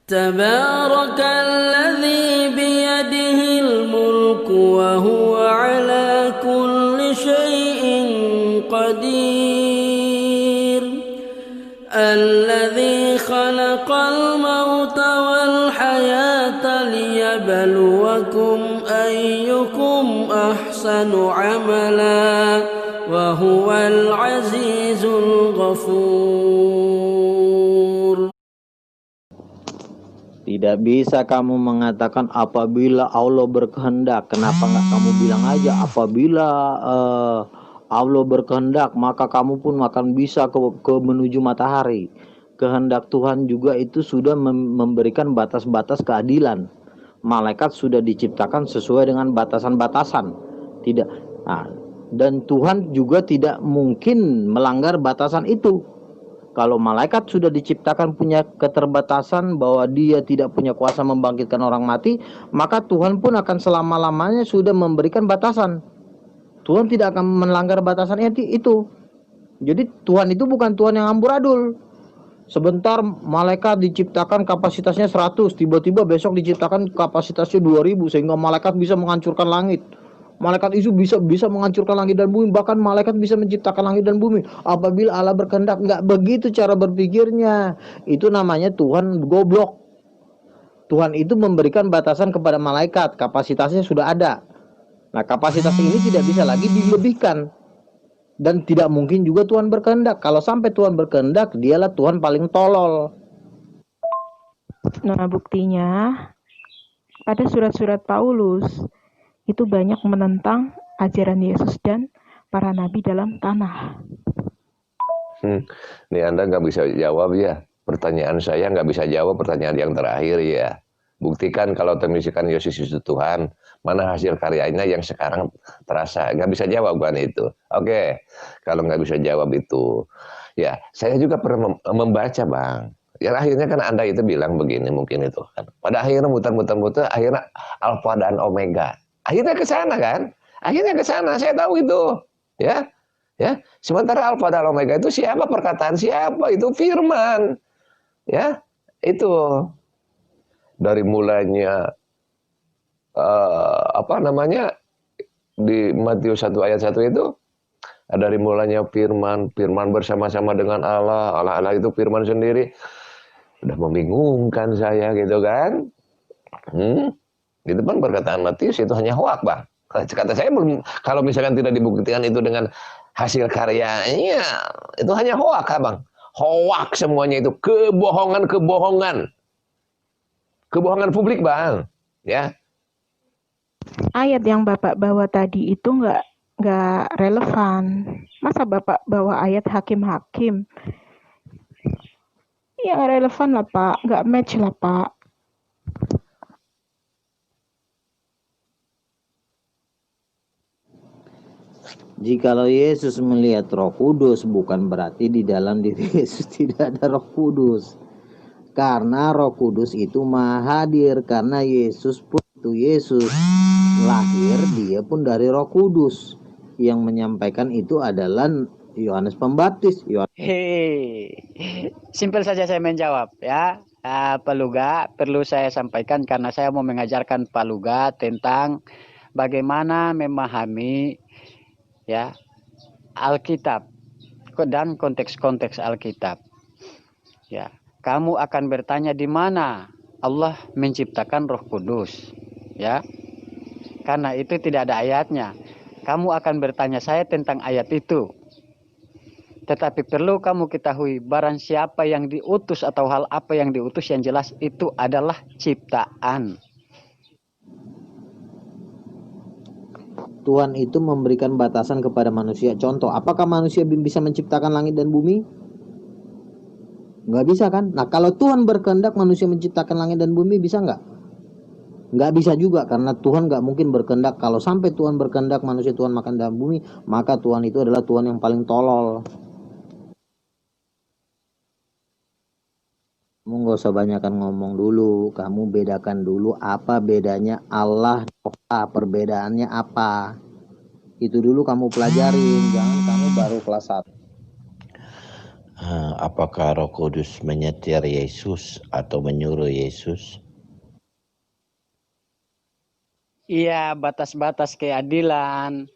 Tabarakalladzi biyadihil mulku wa huwa ala kulli syai'in qadir. Alladzi khalaqal mauta wal hayata liyabluwakum ayyukum ahsanu amala wa huwal azizul ghafur. Tidak bisa kamu mengatakan apabila Allah berkehendak. Kenapa nggak kamu bilang aja apabila Allah berkehendak maka kamu pun akan bisa ke menuju matahari. Kehendak Tuhan juga itu sudah memberikan batas-batas keadilan. Malaikat sudah diciptakan sesuai dengan batasan-batasan. Tidak. Nah, dan Tuhan juga tidak mungkin melanggar batasan itu. Kalau malaikat sudah diciptakan punya keterbatasan bahwa dia tidak punya kuasa membangkitkan orang mati, maka Tuhan pun akan selama-lamanya sudah memberikan batasan. Tuhan tidak akan melanggar batasan itu. Jadi Tuhan itu bukan Tuhan yang amburadul. Sebentar malaikat diciptakan kapasitasnya 100, tiba-tiba besok diciptakan kapasitasnya 2000 sehingga malaikat bisa menghancurkan langit. Malaikat itu bisa menghancurkan langit dan bumi, bahkan malaikat bisa menciptakan langit dan bumi apabila Allah berkehendak. Nggak begitu cara berpikirnya. Itu namanya Tuhan goblok. Tuhan itu memberikan batasan kepada malaikat, kapasitasnya sudah ada. Nah, kapasitas ini tidak bisa lagi dilebihkan. Dan tidak mungkin juga Tuhan berkehendak. Kalau sampai Tuhan berkehendak, dialah Tuhan paling tolol. Nah, buktinya pada surat-surat Paulus itu banyak menentang ajaran Yesus dan para nabi dalam tanah. Nih Anda nggak bisa jawab ya. Pertanyaan saya nggak bisa jawab pertanyaan yang terakhir ya. Buktikan kalau misalkan Yesus itu Tuhan, mana hasil karyanya yang sekarang terasa. Nggak bisa jawab kan itu. Oke, kalau nggak bisa jawab itu. Ya, saya juga pernah membaca Bang. Ya akhirnya kan Anda itu bilang begini mungkin itu kan. Pada akhirnya muter-muter, akhirnya Alfa dan Omega. Akhirnya ke sana kan? Akhirnya ke sana, saya tahu itu. Ya. Ya, sementara Alfa dan Omega itu siapa? Perkataan siapa? Itu firman. Ya, itu dari mulanya di Matius 1 ayat 1 itu dari mulanya firman bersama-sama dengan Allah itu firman sendiri. Udah membingungkan saya gitu kan. Itu kan perkataan Matius itu hanya hoak Bang. Kata saya belum, kalau misalkan tidak dibuktikan itu dengan hasil karyanya, itu hanya hoak Bang. Hoak semuanya itu, kebohongan publik Bang. Ya. Ayat yang Bapak bawa tadi itu nggak relevan. Masa Bapak bawa ayat hakim-hakim? Ya nggak relevan lah Pak, nggak match lah Pak. Jikalau Yesus melihat Roh Kudus, bukan berarti di dalam diri Yesus tidak ada Roh Kudus. Karena Roh Kudus itu maha hadir. Karena Yesus pun itu Yesus lahir, dia pun dari Roh Kudus. Yang menyampaikan itu adalah Yohanes Pembaptis. Simpel saja saya menjawab ya. Pak Luga, perlu saya sampaikan karena saya mau mengajarkan Pak Luga tentang bagaimana memahami ya Alkitab dan konteks-konteks Alkitab. Ya, kamu akan bertanya di mana Allah menciptakan Roh Kudus, ya. Karena itu tidak ada ayatnya. Kamu akan bertanya saya tentang ayat itu. Tetapi perlu kamu ketahui barang siapa yang diutus atau hal apa yang diutus, yang jelas itu adalah ciptaan. Tuhan itu memberikan batasan kepada manusia. Contoh, apakah manusia bisa menciptakan langit dan bumi? Nggak bisa kan? Nah, kalau Tuhan berkehendak manusia menciptakan langit dan bumi, bisa nggak? Nggak bisa juga, karena Tuhan nggak mungkin berkehendak. Kalau sampai Tuhan berkehendak manusia Tuhan makan dalam bumi, maka Tuhan itu adalah Tuhan yang paling tolol. Kamu nggak usah banyakan ngomong dulu. Kamu bedakan dulu apa bedanya Allah, perbedaannya apa. Itu dulu kamu pelajarin. Jangan kamu baru kelas 1. Apakah Roh Kudus menyetir Yesus atau menyuruh Yesus? Iya, batas-batas keadilan.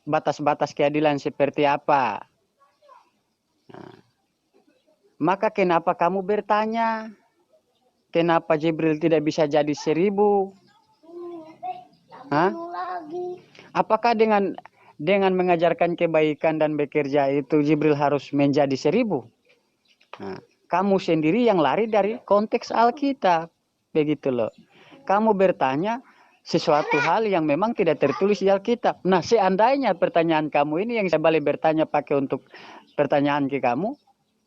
Batas-batas keadilan seperti apa? Maka kenapa kamu bertanya? Kenapa Jibril tidak bisa jadi 1000? Apakah dengan mengajarkan kebaikan dan bekerja itu Jibril harus menjadi 1000? Kamu sendiri yang lari dari konteks Alkitab. Begitu loh. Kamu bertanya sesuatu hal yang memang tidak tertulis di Alkitab. Nah, seandainya pertanyaan kamu ini yang saya balik bertanya pakai untuk pertanyaan ke kamu,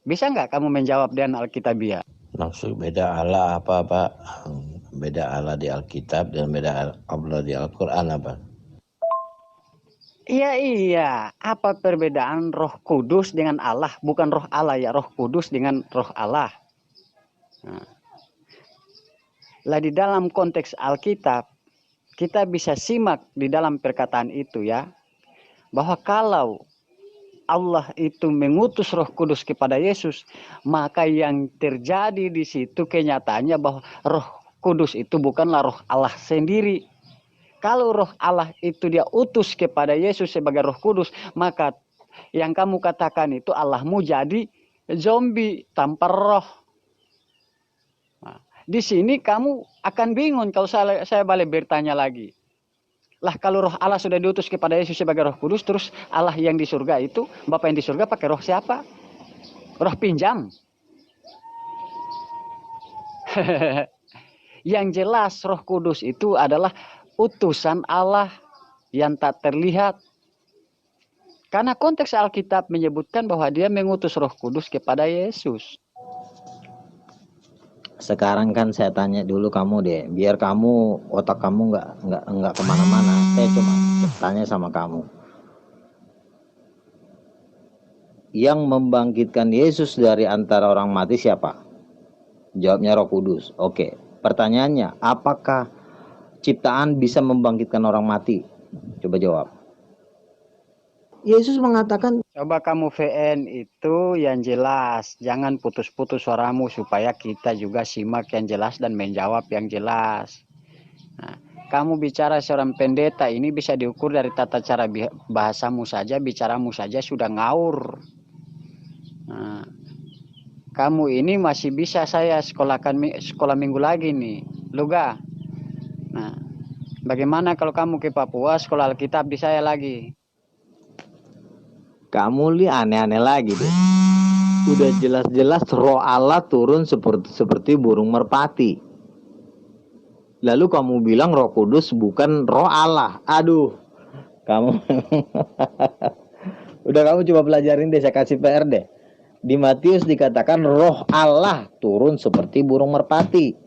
bisa nggak kamu menjawab dengan Alkitabiah? Maksud beda Allah apa, Pak? Beda Allah di Alkitab dan beda Allah di Al-Quran apa? Iya. Apa perbedaan Roh Kudus dengan Allah? Bukan Roh Allah ya, Roh Kudus dengan Roh Allah. Lah di dalam konteks Alkitab, kita bisa simak di dalam perkataan itu ya, bahwa kalau Allah itu mengutus Roh Kudus kepada Yesus, maka yang terjadi di situ kenyataannya bahwa Roh Kudus itu bukanlah Roh Allah sendiri. Kalau Roh Allah itu dia utus kepada Yesus sebagai Roh Kudus, maka yang kamu katakan itu Allahmu jadi zombie tanpa roh. Nah, di sini kamu akan bingung kalau saya balik bertanya lagi. Lah kalau Roh Allah sudah diutus kepada Yesus sebagai Roh Kudus, terus Allah yang di surga itu, Bapa yang di surga pakai roh siapa? Roh pinjam. Yang jelas Roh Kudus itu adalah utusan Allah yang tak terlihat. Karena konteks Alkitab menyebutkan bahwa dia mengutus Roh Kudus kepada Yesus. Sekarang kan saya tanya dulu kamu deh, biar kamu otak kamu nggak kemana-mana. Saya cuma tanya sama kamu. Yang membangkitkan Yesus dari antara orang mati siapa? Jawabnya Roh Kudus. Oke. Pertanyaannya, apakah ciptaan bisa membangkitkan orang mati? Coba jawab. Yesus mengatakan, coba kamu VN itu yang jelas, jangan putus-putus suaramu supaya kita juga simak yang jelas dan menjawab yang jelas. Nah, kamu bicara seorang pendeta ini bisa diukur dari tata cara bahasamu saja, bicaramu saja sudah ngaur. Nah, kamu ini masih bisa saya sekolah minggu lagi nih, Luga. Nah, bagaimana kalau kamu ke Papua sekolah Alkitab di saya lagi? kamu lihat aneh-aneh lagi deh. Udah jelas-jelas roh Allah turun seperti burung merpati. Lalu kamu bilang Roh Kudus bukan roh Allah. Aduh, kamu udah, kamu coba pelajarin deh, saya kasih PR deh. Di Matius dikatakan roh Allah turun seperti burung merpati.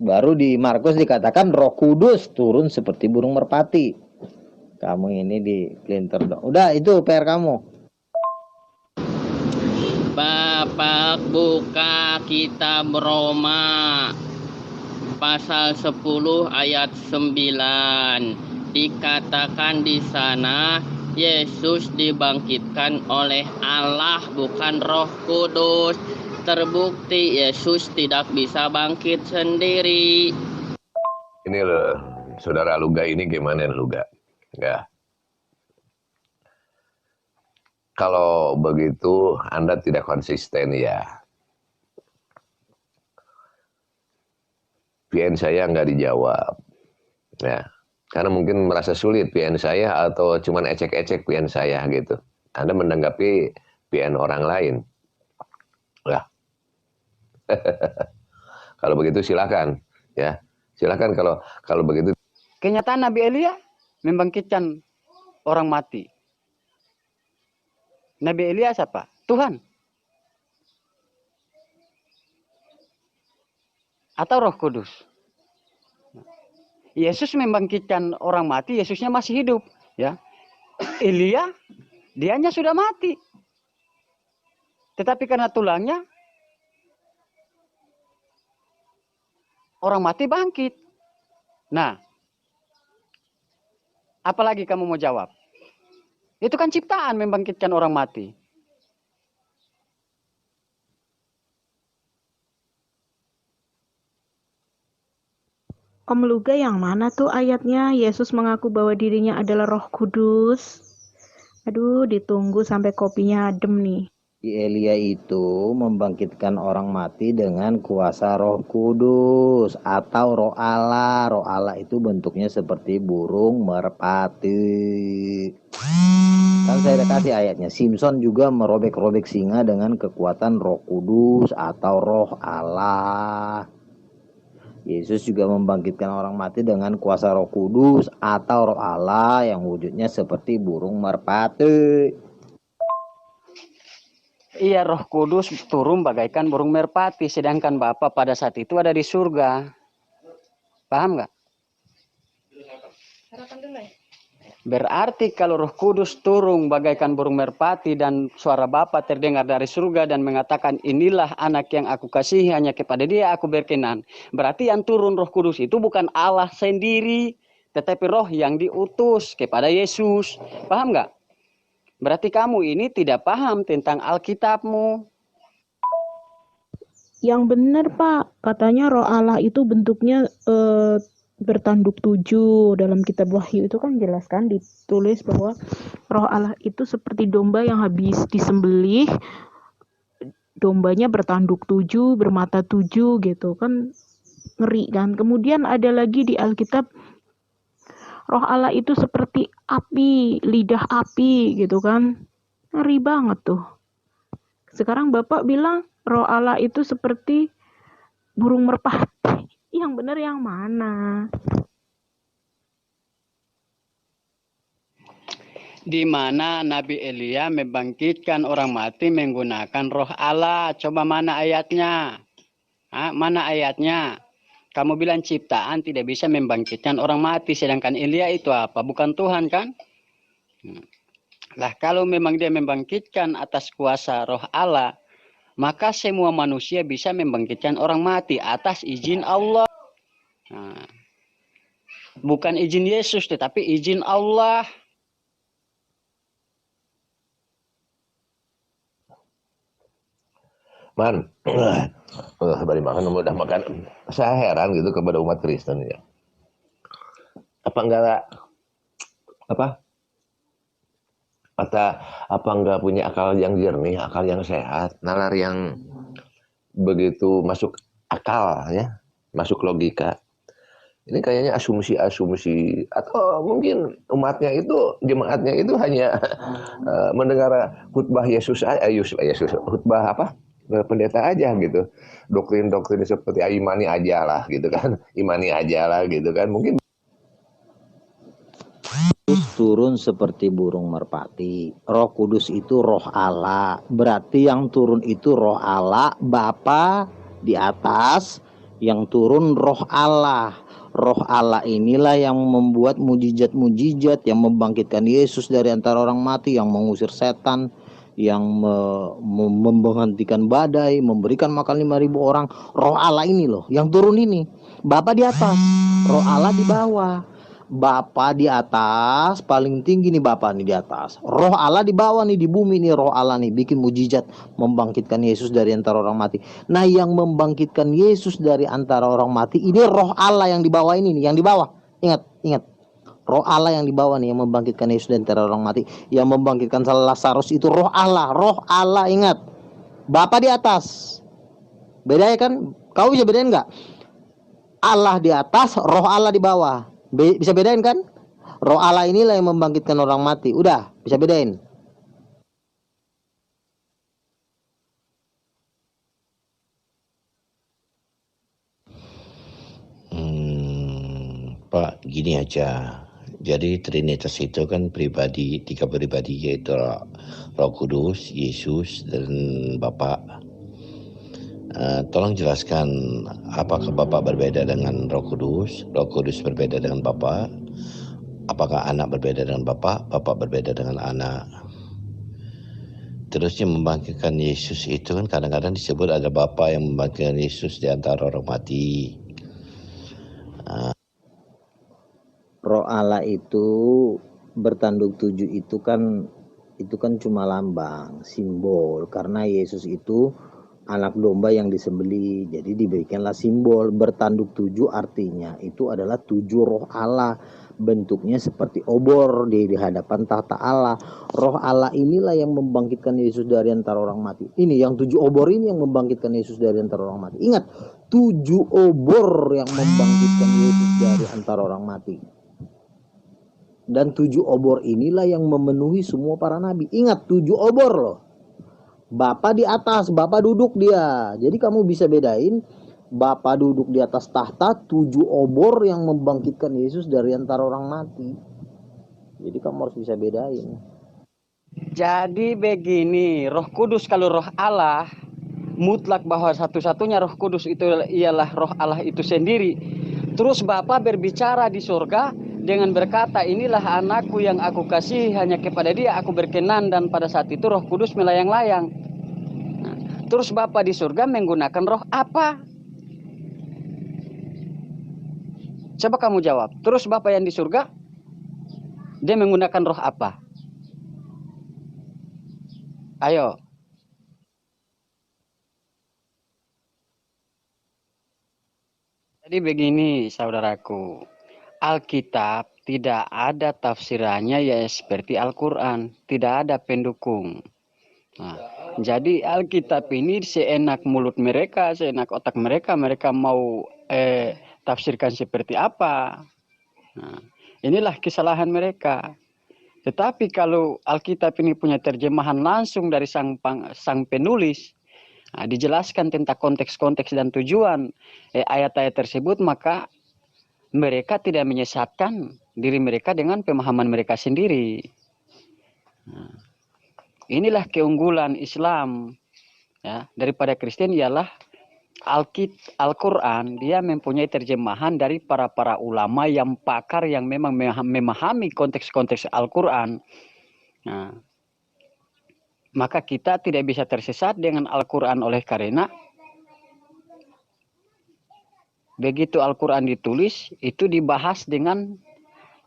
Baru di Markus dikatakan Roh Kudus turun seperti burung merpati. Kamu ini di printer dong. Udah, itu PR kamu. Bapak buka kitab Roma pasal 10 ayat 9. Dikatakan di sana Yesus dibangkitkan oleh Allah, bukan Roh Kudus. Terbukti Yesus tidak bisa bangkit sendiri. Ini loh, saudara Luga ini gimana Luga? Ya. Kalau begitu Anda tidak konsisten ya. PN saya nggak dijawab. Ya. Karena mungkin merasa sulit PN saya atau cuman ecek-ecek PN saya gitu. Anda menanggapi PN orang lain. Ya. Kalau begitu silakan ya. Silakan kalau begitu. Kenyataan Nabi Elia membangkitkan orang mati. Nabi Elia siapa? Tuhan. Atau Roh Kudus. Yesus membangkitkan orang mati, Yesusnya masih hidup, ya. Elia dianya sudah mati. Tetapi karena tulangnya orang mati bangkit. Nah, apalagi kamu mau jawab? Itu kan ciptaan membangkitkan orang mati. Om Luga yang mana tuh ayatnya Yesus mengaku bahwa dirinya adalah Roh Kudus? Aduh, ditunggu sampai kopinya adem nih. Elia itu membangkitkan orang mati dengan kuasa Roh Kudus atau Roh Allah. Roh Allah itu bentuknya seperti burung merpati. Kan saya udah kasih ayatnya. Simpson juga merobek-robek singa dengan kekuatan Roh Kudus atau Roh Allah. Yesus juga membangkitkan orang mati dengan kuasa Roh Kudus atau Roh Allah yang wujudnya seperti burung merpati. Iya, Roh Kudus turun bagaikan burung merpati, sedangkan Bapa pada saat itu ada di surga. Paham nggak? Berarti kalau Roh Kudus turun bagaikan burung merpati dan suara Bapa terdengar dari surga dan mengatakan, inilah anak yang aku kasihi, hanya kepada dia aku berkenan. Berarti yang turun Roh Kudus itu bukan Allah sendiri, tetapi roh yang diutus kepada Yesus. Paham nggak? Berarti kamu ini tidak paham tentang Alkitabmu. Yang benar Pak, katanya Roh Allah itu bentuknya bertanduk 7 dalam kitab Wahyu itu kan jelas kan ditulis bahwa Roh Allah itu seperti domba yang habis disembelih, dombanya bertanduk 7, bermata 7 gitu kan, ngeri kan. Kemudian ada lagi di Alkitab Roh Allah itu seperti api, lidah api gitu kan. Ngeri banget tuh. Sekarang Bapak bilang Roh Allah itu seperti burung merpati. Yang benar yang mana? Di mana Nabi Elia membangkitkan orang mati menggunakan Roh Allah. Coba mana ayatnya? Mana ayatnya? Kamu bilang ciptaan tidak bisa membangkitkan orang mati, sedangkan Elia itu apa? Bukan Tuhan kan? Lah kalau memang dia membangkitkan atas kuasa Roh Allah, maka semua manusia bisa membangkitkan orang mati atas izin Allah. Bukan izin Yesus, tetapi izin Allah. Man, bari makan udah makan. Saya heran gitu kepada umat Kristen ya. Apa enggak punya akal yang jernih, akal yang sehat, nalar yang begitu masuk akal ya, masuk logika. Ini kayaknya asumsi atau mungkin umatnya itu, jemaatnya itu hanya mendengar khutbah Yesus, khutbah pendeta aja gitu, doktrin seperti imani aja lah gitu kan, mungkin turun seperti burung merpati. Roh Kudus itu roh Allah, berarti yang turun itu roh Allah, Bapa di atas, yang turun roh Allah. Roh Allah inilah yang membuat mujizat-mujizat, yang membangkitkan Yesus dari antara orang mati, yang mengusir setan, yang menghentikan badai, memberikan makan 5.000 orang. Roh Allah ini loh yang turun ini. Bapa di atas, roh Allah di bawah. Bapa di atas, paling tinggi nih Bapa nih di atas. Roh Allah di bawah nih, di bumi nih roh Allah nih bikin mujizat membangkitkan Yesus dari antara orang mati. Nah, yang membangkitkan Yesus dari antara orang mati ini roh Allah yang di bawah ini nih, yang di bawah. Ingat. Roh Allah yang di bawah nih yang membangkitkan Yesus dari antara orang mati. Yang membangkitkan Lazarus itu roh Allah, ingat. Bapa di atas. Beda ya kan? Kau bisa bedain nggak? Allah di atas, roh Allah di bawah. Bisa bedain kan? Roh Allah inilah yang membangkitkan orang mati. Udah, bisa bedain. Pak, gini aja. Jadi Trinitas itu kan pribadi, 3 pribadi, yaitu Roh Kudus, Yesus, dan Bapa. Tolong jelaskan, apakah Bapak berbeda dengan Roh Kudus berbeda dengan Bapa, apakah anak berbeda dengan Bapak berbeda dengan anak. Terus yang membangkitkan Yesus itu kan kadang-kadang disebut ada Bapa yang membangkitkan Yesus di antara orang mati. Roh Allah itu bertanduk 7 itu kan cuma lambang, simbol, karena Yesus itu anak domba yang disembelih. Jadi diberikanlah simbol bertanduk 7, artinya itu adalah 7 roh Allah. Bentuknya seperti obor di hadapan tahta Allah. Roh Allah inilah yang membangkitkan Yesus dari antara orang mati. Ini yang 7 obor ini yang membangkitkan Yesus dari antara orang mati. Ingat, 7 obor yang membangkitkan Yesus dari antara orang mati. Dan 7 obor inilah yang memenuhi semua para nabi. Ingat, 7 obor loh. Bapa di atas, Bapa duduk dia. Jadi kamu bisa bedain, Bapa duduk di atas tahta, 7 obor yang membangkitkan Yesus dari antara orang mati. Jadi kamu harus bisa bedain. Jadi begini, Roh Kudus kalau Roh Allah mutlak bahwa satu-satunya Roh Kudus itu ialah Roh Allah itu sendiri. Terus Bapa berbicara di surga dengan berkata, inilah anakku yang aku kasih, hanya kepada dia aku berkenan, dan pada saat itu Roh Kudus melayang-layang. Nah, terus Bapa di surga menggunakan roh apa? Coba kamu jawab. Terus Bapa yang di surga, dia menggunakan roh apa? Ayo. Jadi begini saudaraku, Alkitab tidak ada tafsirannya ya seperti Al-Quran, tidak ada pendukung. Nah, jadi Alkitab ini seenak mulut mereka, seenak otak mereka, mereka mau tafsirkan seperti apa. Nah, inilah kesalahan mereka. Tetapi kalau Alkitab ini punya terjemahan langsung dari sang penulis, nah, dijelaskan tentang konteks-konteks dan tujuan ayat-ayat tersebut, maka mereka tidak menyesatkan diri mereka dengan pemahaman mereka sendiri. Nah, inilah keunggulan Islam ya daripada Kristen, ialah Al-Quran dia mempunyai terjemahan dari para ulama yang pakar, yang memang memahami konteks-konteks Al-Quran. Nah, maka kita tidak bisa tersesat dengan Al-Quran, oleh karena begitu Al-Quran ditulis, itu dibahas dengan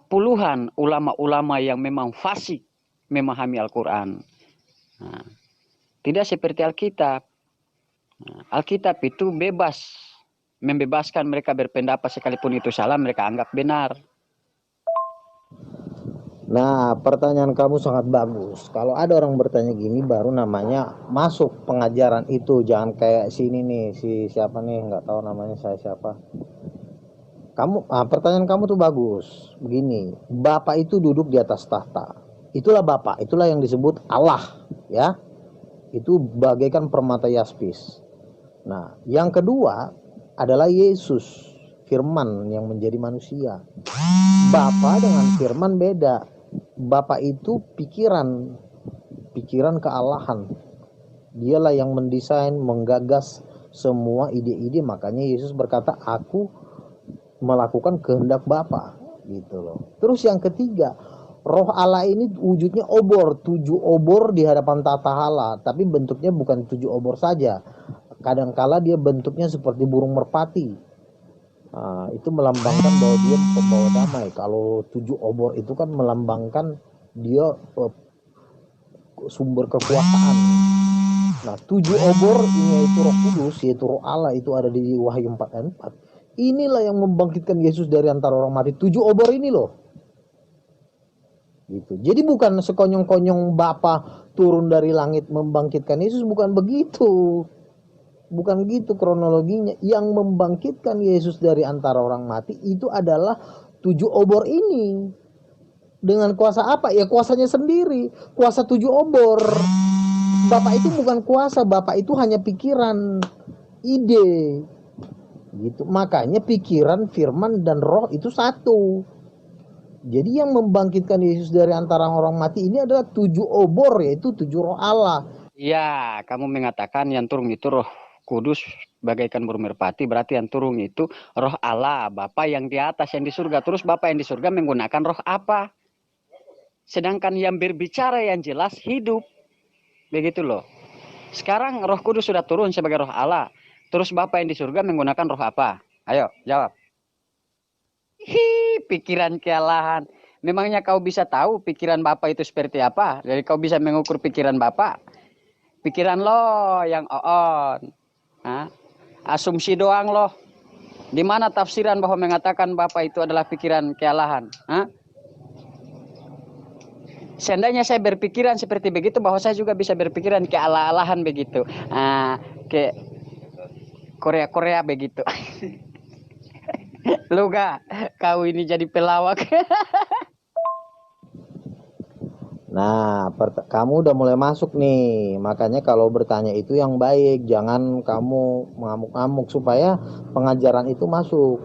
puluhan ulama-ulama yang memang fasih memahami Al-Quran. Nah, tidak seperti Alkitab. Nah, Alkitab itu bebas, membebaskan mereka berpendapat, sekalipun itu salah mereka anggap benar. Nah, pertanyaan kamu sangat bagus. Kalau ada orang bertanya gini, baru namanya masuk pengajaran itu. Jangan kayak sini nih, si siapa nih, nggak tahu namanya saya siapa. Pertanyaan kamu tuh bagus. Begini, Bapak itu duduk di atas tahta. Itulah Bapak, itulah yang disebut Allah, ya. Itu bagaikan permata yaspis. Nah, yang kedua adalah Yesus, Firman yang menjadi manusia. Bapa dengan Firman beda. Bapa itu pikiran kealahan. Dialah yang mendesain, menggagas semua ide-ide. Makanya Yesus berkata, aku melakukan kehendak Bapa, gitu loh. Terus yang ketiga, Roh Allah ini wujudnya obor, 7 obor di hadapan tata Allah, tapi bentuknya bukan 7 obor saja. Kadangkala dia bentuknya seperti burung merpati. Nah, itu melambangkan bahwa dia pembawa damai. Kalau 7 obor itu kan melambangkan dia sumber kekuasaan. Nah, 7 obor ini yaitu Roh Kudus, yaitu Roh Allah, itu ada di Wahyu 4 ayat 4. Inilah yang membangkitkan Yesus dari antara orang mati. 7 obor ini loh. Gitu. Jadi bukan sekonyong-konyong Bapa turun dari langit membangkitkan Yesus, bukan begitu. Bukan gitu kronologinya. Yang membangkitkan Yesus dari antara orang mati itu adalah 7 obor ini. Dengan kuasa apa? Ya kuasanya sendiri. Kuasa 7 obor. Bapak itu bukan kuasa, Bapak itu hanya pikiran, ide. Gitu. Makanya pikiran, firman, dan roh itu satu. Jadi yang membangkitkan Yesus dari antara orang mati ini adalah 7 obor, yaitu 7 roh Allah. Ya, kamu mengatakan yang turun itu Roh Kudus bagaikan burung merpati, berarti yang turun itu Roh Allah, Bapa yang di atas, yang di surga. Terus Bapa yang di surga menggunakan roh apa? Sedangkan yang berbicara yang jelas hidup. Begitu loh. Sekarang Roh Kudus sudah turun sebagai roh Allah. Terus Bapa yang di surga menggunakan roh apa? Ayo, jawab. Pikiran kealahan. Memangnya kau bisa tahu pikiran Bapa itu seperti apa? Jadi kau bisa mengukur pikiran Bapa? Pikiran lo yang on. Hah? Asumsi doang loh. Di mana tafsiran bahwa mengatakan Bapak itu adalah pikiran kealahan? Hah? Seandainya saya berpikiran seperti begitu, bahwa saya juga bisa berpikiran keala-alahan begitu. Ke Korea-Korea begitu. Lu gak, kau ini jadi pelawak. Nah, kamu udah mulai masuk nih. Makanya kalau bertanya itu yang baik, jangan kamu mengamuk-ngamuk supaya pengajaran itu masuk.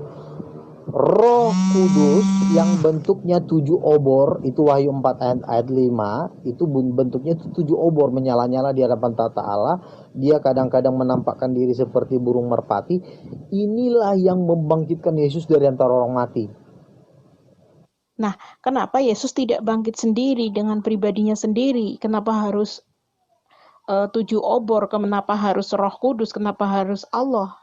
Roh Kudus yang bentuknya 7 obor, itu Wahyu 4 ayat 5, itu bentuknya 7 obor menyala-nyala di hadapan tata Allah. Dia kadang-kadang menampakkan diri seperti burung merpati. Inilah yang membangkitkan Yesus dari antara orang mati. Nah, kenapa Yesus tidak bangkit sendiri dengan pribadinya sendiri? Kenapa harus 7 obor? Kenapa harus Roh Kudus? Kenapa harus Allah?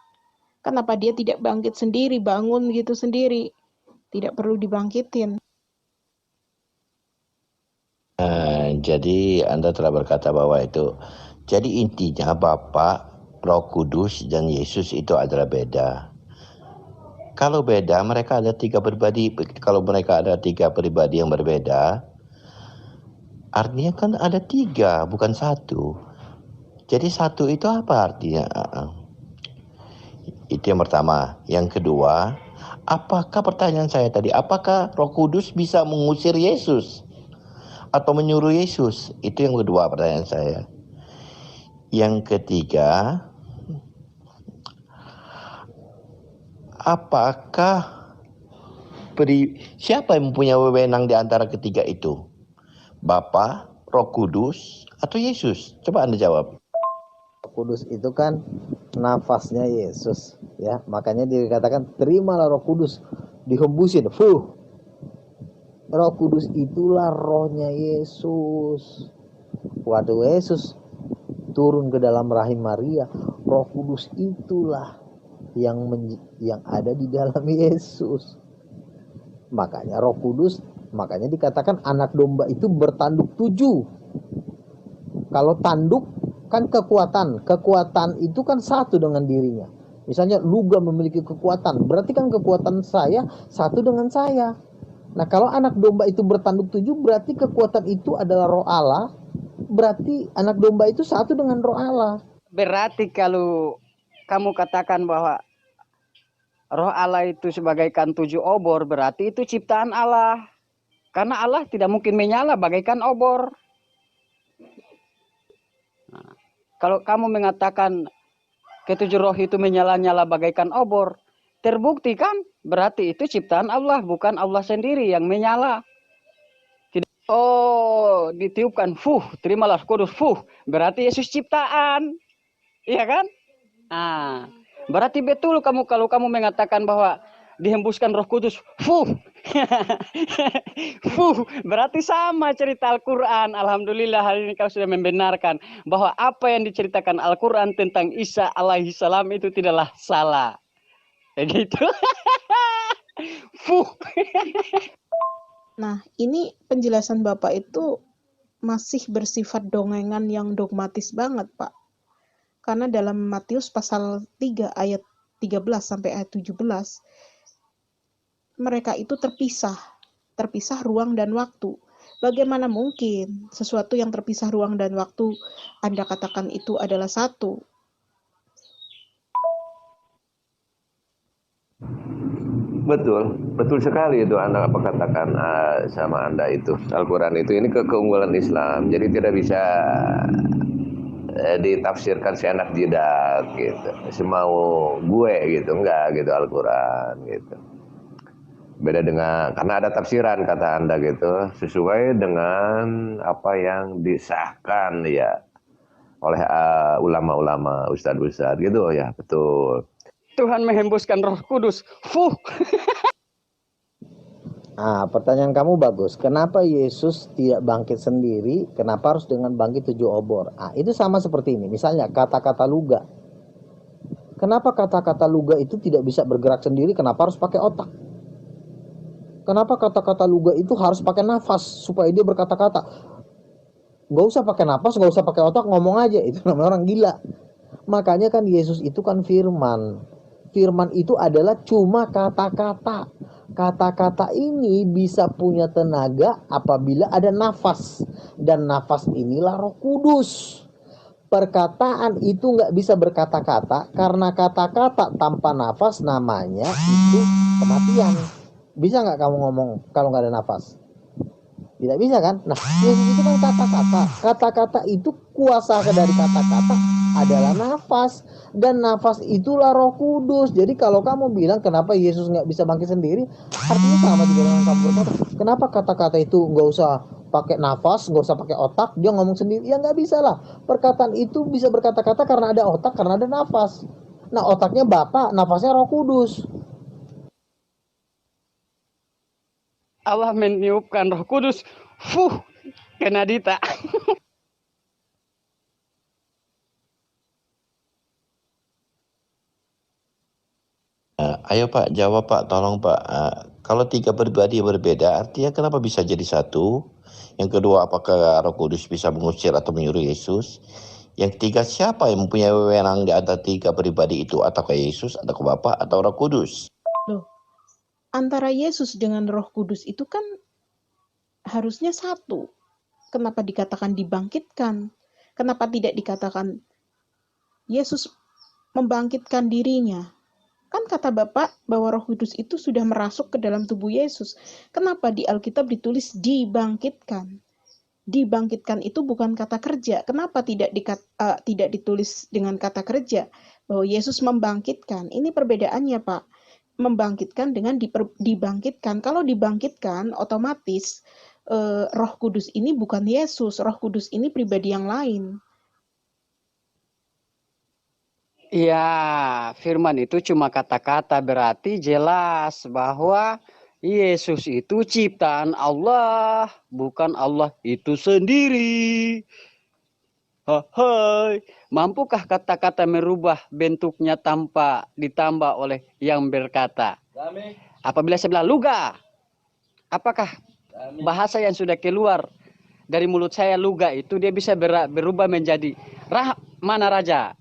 Kenapa dia tidak bangkit sendiri, bangun gitu sendiri? Tidak perlu dibangkitin. Jadi Anda telah berkata bahwa itu. Jadi intinya Bapa, Roh Kudus, dan Yesus itu adalah beda. Kalau beda, mereka ada 3 pribadi. Kalau mereka ada 3 pribadi yang berbeda, artinya kan ada 3, bukan 1. Jadi 1 itu apa artinya? Itu yang pertama. Yang kedua, apakah pertanyaan saya tadi, apakah Roh Kudus bisa mengusir Yesus atau menyuruh Yesus? Itu yang kedua pertanyaan saya. Yang ketiga, apakah siapa yang mempunyai wewenang di antara ketiga itu? Bapa, Roh Kudus, atau Yesus? Coba Anda jawab. Roh Kudus itu kan nafasnya Yesus, ya. Makanya dikatakan terimalah Roh Kudus, dihembusin, Roh Kudus itulah rohnya Yesus. Waktu Yesus turun ke dalam rahim Maria, Roh Kudus itulah yang ada di dalam Yesus. Makanya Roh Kudus, makanya dikatakan anak domba itu bertanduk 7. Kalau tanduk kan kekuatan itu kan satu dengan dirinya. Misalnya Luga memiliki kekuatan, berarti kan kekuatan saya satu dengan saya. Nah, kalau anak domba itu bertanduk 7, berarti kekuatan itu adalah Roh Allah. Berarti anak domba itu satu dengan Roh Allah. Berarti kalau kamu katakan bahwa Roh Allah itu sebagaikan 7 obor, berarti itu ciptaan Allah. Karena Allah tidak mungkin menyala bagaikan obor. Nah, kalau kamu mengatakan ke-7 roh itu menyala-nyala bagaikan obor, terbukti kan? Berarti itu ciptaan Allah, bukan Allah sendiri yang menyala. Oh, ditiupkan, terimalah kudus, berarti Yesus ciptaan. Iya kan? Berarti betul kalau kamu mengatakan bahwa dihembuskan Roh Kudus, berarti sama cerita Al-Quran. Alhamdulillah hari ini kau sudah membenarkan bahwa apa yang diceritakan Al-Quran tentang Isa alaihi salam itu tidaklah salah. Begitu. Nah, ini penjelasan Bapak itu masih bersifat dongengan yang dogmatis banget, Pak. Karena dalam Matius pasal 3 ayat 13 sampai ayat 17, mereka itu terpisah ruang dan waktu. Bagaimana mungkin sesuatu yang terpisah ruang dan waktu Anda katakan itu adalah satu? Betul sekali itu Anda apa katakan sama Anda itu. Al-Quran itu ini keunggulan Islam, jadi tidak bisa ditafsirkan seenak jidat gitu, semau gue gitu, enggak gitu Al-Quran gitu. Beda dengan, karena ada tafsiran kata Anda gitu, sesuai dengan apa yang disahkan ya oleh ulama-ulama, ustadz-ustadz gitu ya, betul. Tuhan menghembuskan Roh Kudus. Pertanyaan kamu bagus. Kenapa Yesus tidak bangkit sendiri? Kenapa harus dengan bangkit 7 obor? Itu sama seperti ini. Misalnya kata-kata Luga. Kenapa kata-kata Luga itu tidak bisa bergerak sendiri? Kenapa harus pakai otak? Kenapa kata-kata Luga itu harus pakai nafas supaya dia berkata-kata? Nggak usah pakai nafas, nggak usah pakai otak, ngomong aja. Itu namanya orang gila. Makanya kan Yesus itu kan firman. Firman itu adalah cuma kata-kata. Kata-kata ini bisa punya tenaga apabila ada nafas. Dan nafas inilah Roh Kudus. Perkataan itu nggak bisa berkata-kata karena kata-kata tanpa nafas namanya itu kematian. Bisa nggak kamu ngomong kalau nggak ada nafas? Tidak bisa kan? Nah, Yesus itu kan kata-kata. Kata-kata itu kuasa dari kata-kata adalah nafas. Dan nafas itulah Roh Kudus. Jadi kalau kamu bilang kenapa Yesus nggak bisa bangkit sendiri, artinya sama juga dengan kamu berkata, kenapa kata-kata itu nggak usah pakai nafas, nggak usah pakai otak, dia ngomong sendiri. Ya nggak bisa lah. Perkataan itu bisa berkata-kata karena ada otak, karena ada nafas. Nah, otaknya Bapa, nafasnya Roh Kudus. Allah meniupkan Roh Kudus. Kena Dita. Ayo Pak, jawab Pak, tolong Pak. Kalau 3 pribadi berbeda, artinya kenapa bisa jadi satu? Yang kedua, apakah Roh Kudus bisa mengusir atau menyuruh Yesus? Yang ketiga, siapa yang mempunyai wewenang di antara 3 pribadi itu? Ataukah Yesus, atau Bapa, atau Roh Kudus? Loh, antara Yesus dengan Roh Kudus itu kan harusnya satu. Kenapa dikatakan dibangkitkan? Kenapa tidak dikatakan Yesus membangkitkan dirinya? Kan kata Bapak bahwa Roh Kudus itu sudah merasuk ke dalam tubuh Yesus. Kenapa di Alkitab ditulis dibangkitkan? Dibangkitkan itu bukan kata kerja. Kenapa tidak ditulis dengan kata kerja? Bahwa Yesus membangkitkan. Ini perbedaannya, Pak. Membangkitkan dengan dibangkitkan. Kalau dibangkitkan, otomatis Roh Kudus ini bukan Yesus. Roh Kudus ini pribadi yang lain. Ya, firman itu cuma kata-kata, berarti jelas bahwa Yesus itu ciptaan Allah, bukan Allah itu sendiri. Hai, mampukah kata-kata merubah bentuknya tanpa ditambah oleh yang berkata? Apabila saya bilang luga, apakah bahasa yang sudah keluar dari mulut saya luga itu dia bisa berubah menjadi mana raja?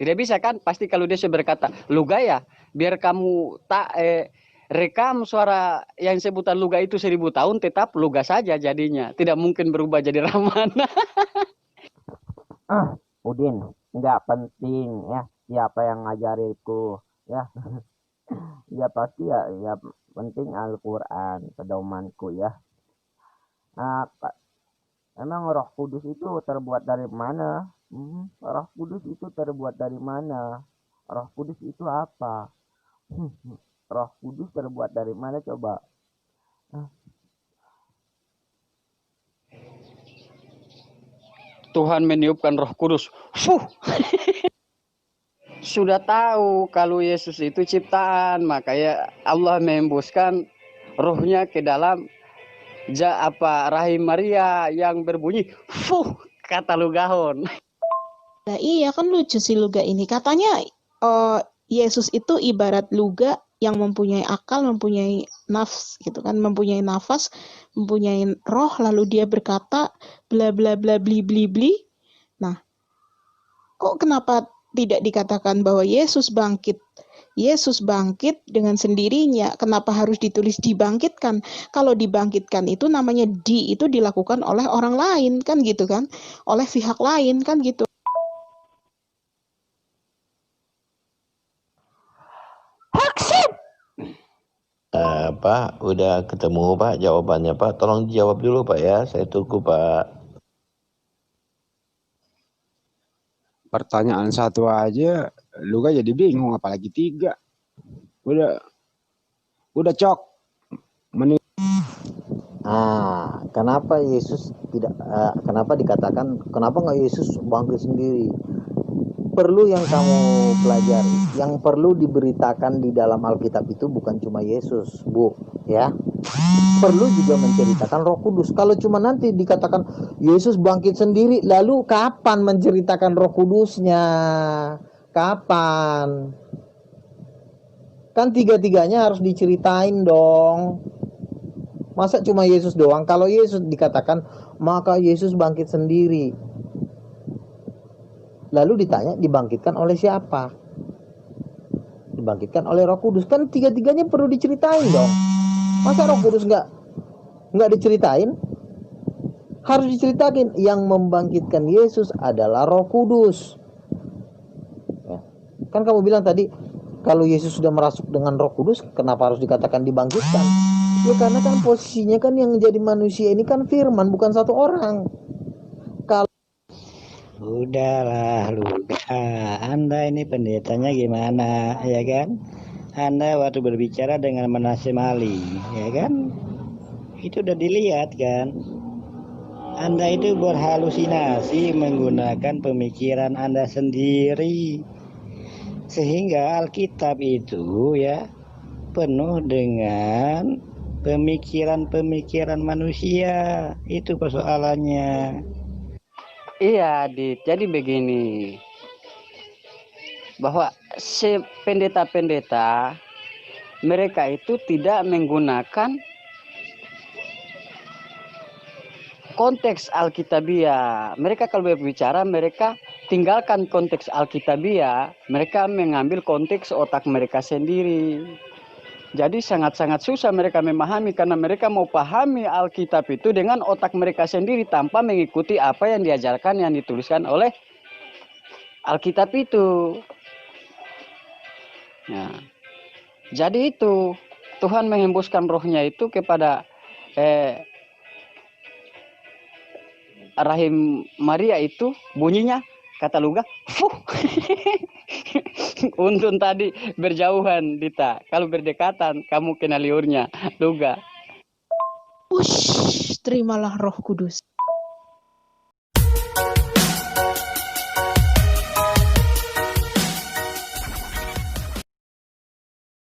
Tidak bisa kan? Pasti kalau dia sudah berkata luga ya, biar kamu tak rekam suara yang sebutan luga itu 1000 tahun tetap luga saja jadinya. Tidak mungkin berubah jadi ramana. Udin, nggak penting ya siapa yang ngajariku ya. Ya pasti ya penting Al-Quran pedomanku ya. Emang Roh Kudus itu terbuat dari mana? Roh Kudus itu terbuat dari mana? Roh Kudus itu apa? Roh Kudus terbuat dari mana coba? Tuhan meniupkan Roh Kudus. Sudah tahu kalau Yesus itu ciptaan, makanya Allah mengembuskan rohnya ke dalam rahim Maria yang berbunyi kata lugahon. Nah, iya kan lucu sih luga ini. Katanya Yesus itu ibarat luga yang mempunyai akal, mempunyai nafs gitu kan, mempunyai nafas, mempunyai roh, lalu dia berkata bla bla bla bli bli bli. Nah, kok kenapa tidak dikatakan bahwa Yesus bangkit? Yesus bangkit dengan sendirinya. Kenapa harus ditulis dibangkitkan? Kalau dibangkitkan itu namanya itu dilakukan oleh orang lain kan gitu kan? Oleh pihak lain kan gitu. Pak, udah ketemu Pak jawabannya Pak. Tolong dijawab dulu Pak ya, saya tunggu Pak. Pertanyaan satu aja, lu kan jadi bingung apalagi 3. Udah cok. Kenapa Yesus tidak? Kenapa dikatakan? Kenapa nggak Yesus bangkit sendiri? Perlu yang kamu pelajari, yang perlu diberitakan di dalam Alkitab itu bukan cuma Yesus, Bu, ya. Perlu juga menceritakan Roh Kudus. Kalau cuma nanti dikatakan Yesus bangkit sendiri, lalu kapan menceritakan Roh Kudusnya? Kapan? Kan tiga-tiganya harus diceritain dong. Masa cuma Yesus doang? Kalau Yesus dikatakan, maka Yesus bangkit sendiri. Lalu ditanya, dibangkitkan oleh siapa? Dibangkitkan oleh Roh Kudus. Kan tiga-tiganya perlu diceritain dong. Masa Roh Kudus nggak diceritain? Harus diceritain. Yang membangkitkan Yesus adalah Roh Kudus. Ya. Kan kamu bilang tadi, kalau Yesus sudah merasuk dengan Roh Kudus, kenapa harus dikatakan dibangkitkan? Ya karena kan posisinya kan yang menjadi manusia ini kan firman, bukan satu orang. Udahlah Luka, Anda ini pendetanya gimana, ya kan? Anda waktu berbicara dengan Manase Mali, ya kan? Itu udah dilihat kan? Anda itu berhalusinasi menggunakan pemikiran Anda sendiri. Sehingga Alkitab itu ya penuh dengan pemikiran-pemikiran manusia. Itu persoalannya. Iya, jadi begini, bahwa pendeta-pendeta mereka itu tidak menggunakan konteks Alkitabiah. Mereka kalau berbicara, mereka tinggalkan konteks Alkitabiah, mereka mengambil konteks otak mereka sendiri. Jadi sangat-sangat susah mereka memahami karena mereka mau pahami Alkitab itu dengan otak mereka sendiri tanpa mengikuti apa yang diajarkan yang dituliskan oleh Alkitab itu. Nah, jadi itu Tuhan menghembuskan rohnya itu kepada rahim Maria itu bunyinya kata Luga, fuh. Untun tadi berjauhan Dita, kalau berdekatan kamu kena liurnya Luga. Ush, terimalah Roh Kudus.